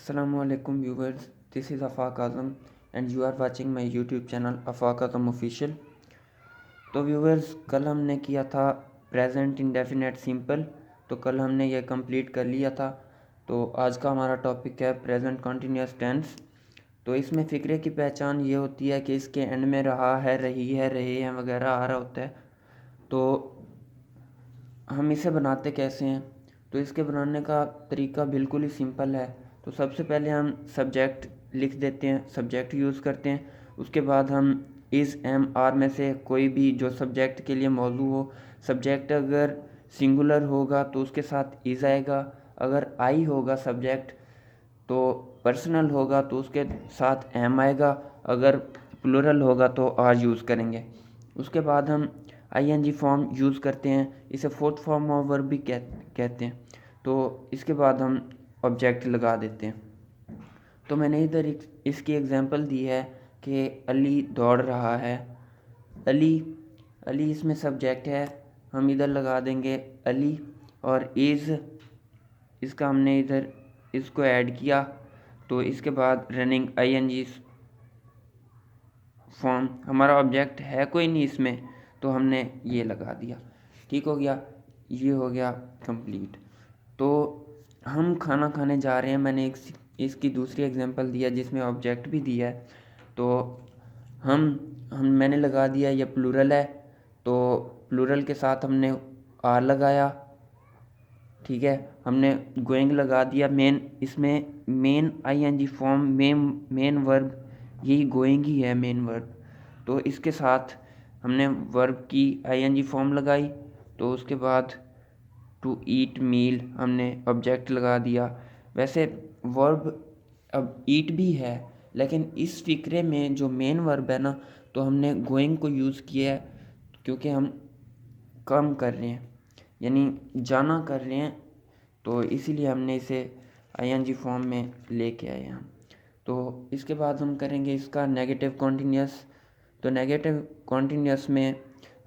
Assalamualaikum viewers, this is Afaq Azam and you are watching my YouTube channel Afaq Azam Official। तो viewers, कल हमने किया था present indefinite simple, तो कल हमने ये कंप्लीट कर लिया था। तो आज का हमारा टॉपिक है प्रेजेंट कंटिन्यूअस टेंस। तो इसमें फ़िक्रे की पहचान ये होती है कि इसके एंड में रहा है, रही है, रहे हैं वगैरह आ रहा होता है। तो हम इसे बनाते कैसे हैं? तो इसके बनाने का तरीका बिल्कुल ही सिंपल है। तो सबसे पहले हम सब्जेक्ट लिख देते हैं, सब्जेक्ट यूज़ करते हैं। उसके बाद हम इज़ एम आर में से कोई भी जो सब्जेक्ट के लिए मौजू हो, सब्जेक्ट अगर सिंगुलर होगा तो उसके साथ इज़ आएगा, अगर आई होगा सब्जेक्ट तो पर्सनल होगा तो उसके साथ एम आएगा, अगर प्लूरल होगा तो आर यूज़ करेंगे। उसके बाद हम आईएनजी फॉर्म यूज़ करते हैं, इसे फोर्थ फॉर्म ऑफ वर्ब भी कहते हैं। तो इसके बाद हम ऑब्जेक्ट लगा देते हैं। तो मैंने इधर इसकी एग्जांपल दी है कि अली दौड़ रहा है। अली अली इसमें सब्जेक्ट है, हम इधर लगा देंगे अली। और इज़, इसका हमने इधर इसको ऐड किया, तो इसके बाद रनिंग आईएनजी फॉर्म, हमारा ऑब्जेक्ट है कोई नहीं इसमें, तो हमने ये लगा दिया। ठीक हो गया, ये हो गया कंप्लीट। तो हम खाना खाने जा रहे हैं, मैंने इसकी दूसरी एग्जांपल दिया जिसमें ऑब्जेक्ट भी दिया है। तो हम मैंने लगा दिया ये प्लूरल है, तो प्लूरल के साथ हमने आर लगाया। ठीक है, हमने गोइंग लगा दिया। इसमें main ING form, main verb यही गोइंग ही है, मेन वर्ब। तो इसके साथ हमने वर्ब की आईएनजी फॉर्म लगाई। तो उसके बाद टू ईट मील हमने ऑब्जेक्ट लगा दिया। वैसे वर्ब अब ईट भी है, लेकिन इस फिक्रे में जो मेन वर्ब है ना, तो हमने गोइंग को यूज़ किया है क्योंकि हम कम कर रहे हैं, यानी जाना कर रहे हैं, तो इसीलिए हमने इसे आईएनजी फॉर्म में लेके आए हैं। तो इसके बाद हम करेंगे इसका नेगेटिव कॉन्टीन्यूअस। तो नेगेटिव कॉन्टीन्यूअस में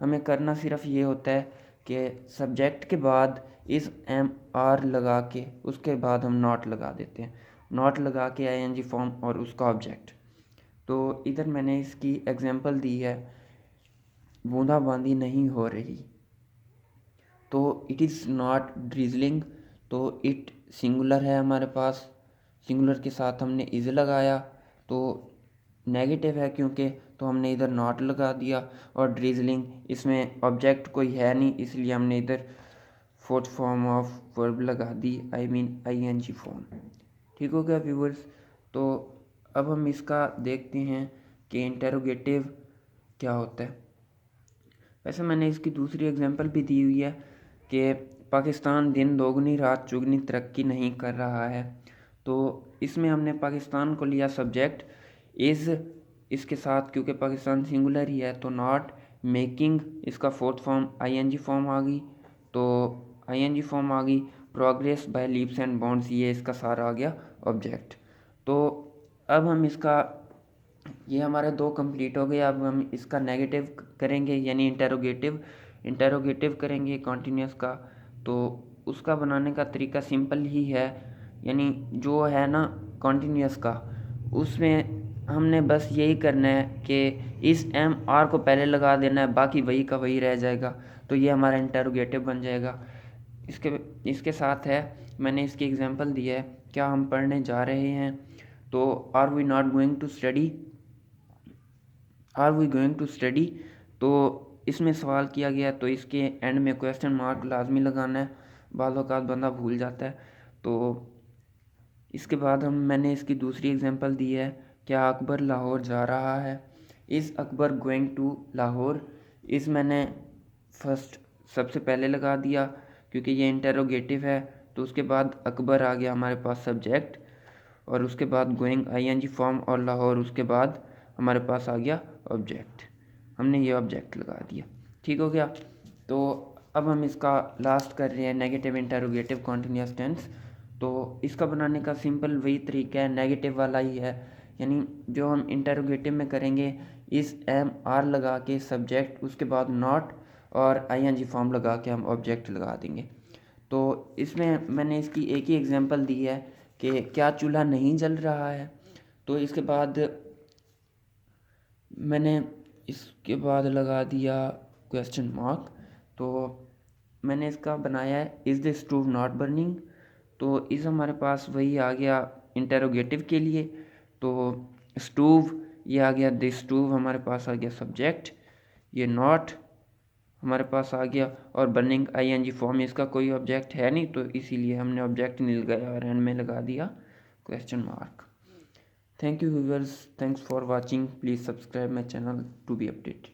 हमें करना सिर्फ ये होता है कि सब्जेक्ट के बाद इस एम आर लगा के उसके बाद हम नॉट लगा देते हैं, नॉट लगा के आईएनजी फॉर्म और उसका ऑब्जेक्ट। तो इधर मैंने इसकी एग्जांपल दी है, बूंदाबांदी नहीं हो रही। तो इट इज़ नॉट ड्रिजलिंग, तो इट सिंगुलर है हमारे पास, सिंगुलर के साथ हमने इज़ लगाया, तो नेगेटिव है क्योंकि, तो हमने इधर नॉट लगा दिया। और ड्रिजलिंग, इसमें ऑब्जेक्ट कोई है नहीं, इसलिए हमने इधर फोर्थ फॉर्म ऑफ वर्ब लगा दी, आई मीन आईएनजी फॉर्म। ठीक हो गया व्यूवर्स। तो अब हम इसका देखते हैं कि इंटेरोगेटिव क्या होता है। वैसे मैंने इसकी दूसरी एग्जांपल भी दी हुई है कि पाकिस्तान दिन दोगुनी रात चौगुनी तरक्की नहीं कर रहा है। तो इसमें हमने पाकिस्तान को लिया सब्जेक्ट इज़, इसके साथ क्योंकि पाकिस्तान सिंगुलर ही है तो नॉट, मेकिंग इसका फोर्थ फॉर्म आईएनजी फॉर्म आ गई, तो आईएनजी फॉर्म आ गई। Progress by leaps and bounds, ये इसका सारा आ गया ऑब्जेक्ट। तो अब हम इसका, ये हमारे दो कंप्लीट हो गए। अब हम इसका नेगेटिव करेंगे, यानी इंटेरोगेटिव करेंगे कॉन्टीन्यूअस का। तो उसका बनाने का तरीका सिंपल ही है, यानी जो है ना कॉन्टीन्यूअस का, उसमें हमने बस यही करना है कि इस एम आर को पहले लगा देना है, बाकी वही का वही रह जाएगा। तो ये हमारा इंटेरोगेटिव बन जाएगा। इसके साथ है, मैंने इसकी एग्जांपल दी है, क्या हम पढ़ने जा रहे हैं। तो are we not going to study, are we going to study, तो इसमें सवाल किया गया, तो इसके एंड में क्वेश्चन मार्क लाजमी लगाना है, बाज़ औक़ात बंदा भूल जाता है। तो इसके बाद मैंने इसकी दूसरी एग्जांपल दी है, क्या अकबर लाहौर जा रहा है। Is Akbar going to Lahore, इस मैंने फर्स्ट सबसे पहले लगा दिया क्योंकि ये इंटेरोगेटिव है। तो उसके बाद अकबर आ गया हमारे पास सब्जेक्ट, और उसके बाद गोइंग आईएनजी फॉर्म, और लाहौर उसके बाद हमारे पास आ गया ऑब्जेक्ट, हमने ये ऑब्जेक्ट लगा दिया। ठीक हो गया। तो अब हम इसका लास्ट कर रहे हैं, नेगेटिव इंटेरोगेटिव कॉन्टीन्यूअस टेंस। तो इसका बनाने का सिंपल वही तरीका है, नेगेटिव वाला ही है, यानी जो हम इंटेरोगेटिव में करेंगे, इस एम आर लगा के सब्जेक्ट, उसके बाद नॉट और आईएनजी फॉर्म लगा के हम ऑब्जेक्ट लगा देंगे। तो इसमें मैंने इसकी एक ही एग्जांपल दी है कि क्या चूल्हा नहीं जल रहा है। तो इसके बाद मैंने इसके बाद लगा दिया क्वेश्चन मार्क। तो मैंने इसका बनाया है is the stove not burning. तो इस हमारे पास वही आ गया इंटेरोगेटिव के लिए। तो स्टोव ये आ गया, द स्टोव हमारे पास आ गया सब्जेक्ट, ये नॉट हमारे पास आ गया, और बर्निंग आईएनजी फॉर्म में इसका कोई ऑब्जेक्ट है नहीं, तो इसीलिए हमने ऑब्जेक्ट नहीं लगाया और एंड में लगा दिया question mark. Thank you viewers, thanks for watching. Please subscribe my channel to be updated.